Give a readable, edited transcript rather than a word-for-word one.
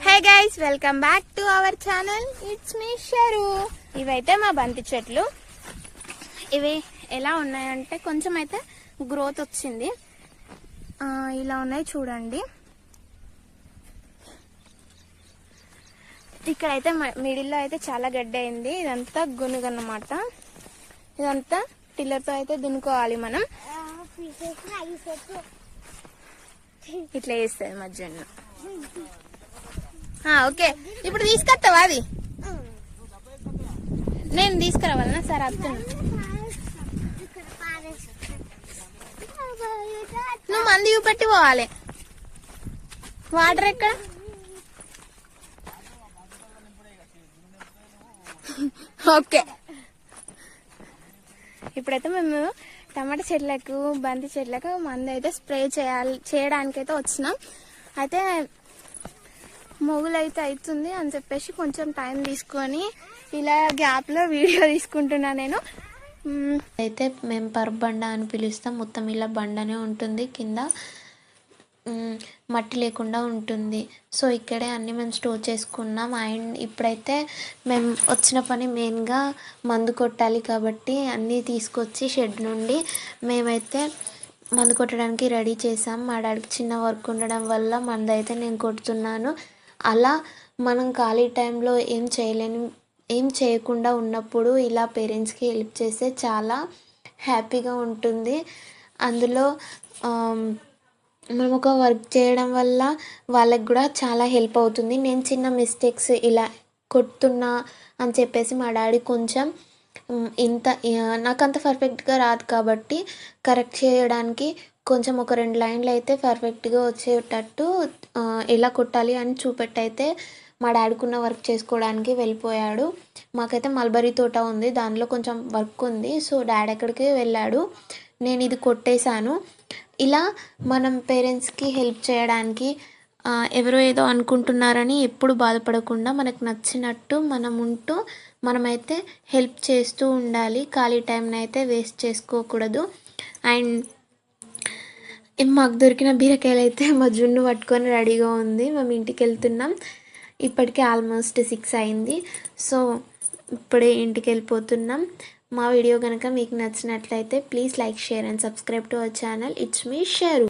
Hey guys, welcome back to our channel. It's me Sharu. ఇవైతే మా బంతి చెట్లు. ఇవి ఎలా ఉన్నాయంటే కొంచెం అయితే గ్రోత్ వచ్చింది. ఇలా ఉన్నాయి చూడండి. ఇక్కడైతే మిడిల్లో అయితే చాలా గడ్డి అయింది. ఇదంతా గునుగన్నమాట. ఇదంతా టిల్లర్తో అయితే దున్నుకోవాలి మనం. ఇట్లా వేస్తుంది మధ్యాహ్నం. ఓకే, ఇప్పుడు తీసుకొస్తావా? అది నేను తీసుకురావాలనా? సరే అర్థం. నువ్వు మంది చూపెట్టి పోవాలి. వాటర్ ఎక్కడ? ఓకే, ఇప్పుడైతే మేము టమాటా చెట్లకు బంతి చెట్లకు మందు అయితే స్ప్రే చేయడానికైతే వచ్చినాం. అయితే మొగులైతే అవుతుంది అని చెప్పేసి కొంచెం టైం తీసుకొని ఇలా గ్యాప్లో వీడియో తీసుకుంటున్నా నేను. అయితే మేము పరుపు బండ అని పిలుస్తాం. మొత్తం ఇలా బండనే ఉంటుంది, కింద మట్టి లేకుండా ఉంటుంది. సో ఇక్కడే అన్నీ మేము స్టోర్ చేసుకున్నాం. అండ్ ఇప్పుడైతే మేము వచ్చిన పని మెయిన్గా మందు కొట్టాలి కాబట్టి అన్నీ తీసుకొచ్చి షెడ్ నుండి మేమైతే మందు కొట్టడానికి రెడీ చేసాం. మా డాడీకి చిన్న వర్క్ ఉండడం వల్ల మందు అయితే నేను కొడుతున్నాను. అలా మనం ఖాళీ టైంలో ఏం చేయకుండా ఉన్నప్పుడు ఇలా పేరెంట్స్కి హెల్ప్ చేస్తే చాలా హ్యాపీగా ఉంటుంది. అందులో మనం ఒక వర్క్ చేయడం వల్ల వాళ్ళకి కూడా చాలా హెల్ప్ అవుతుంది. నేను చిన్న మిస్టేక్స్ ఇలా కొడుతున్నా అని చెప్పేసి మా డాడీ కొంచెం నాకంత పర్ఫెక్ట్గా రాదు కాబట్టి కరెక్ట్ చేయడానికి కొంచెం ఒక 2 లైన్లు అయితే పర్ఫెక్ట్గా వచ్చేటట్టు ఎలా కొట్టాలి అని చూపెట్టయితే మా డాడీకున్న వర్క్ చేసుకోవడానికి వెళ్ళిపోయాడు. మాకైతే మల్బరీ తోట ఉంది, దానిలో కొంచెం వర్క్ ఉంది. సో డాడీ ఎక్కడికి వెళ్ళాడు, నేను ఇది కొట్టేశాను. ఇలా మనం పేరెంట్స్కి హెల్ప్ చేయడానికి ఎవరో ఏదో అనుకుంటున్నారని ఎప్పుడు బాధపడకుండా మనకు నచ్చినట్టు మనం ఉంటూ మనమైతే హెల్ప్ చేస్తూ ఉండాలి. ఖాళీ టైంని అయితే వేస్ట్ చేసుకోకూడదు. అండ్ మాకు దొరికిన బీరకాయలు అయితే మా జున్ను పట్టుకొని రెడీగా ఉంది. మేము ఇంటికి వెళ్తున్నాం. ఇప్పటికే ఆల్మోస్ట్ 6 అయింది. సో ఇప్పుడే ఇంటికి వెళ్ళిపోతున్నాం. మా వీడియో కనుక మీకు నచ్చినట్లయితే please like, share and subscribe to our channel. It's me షరు.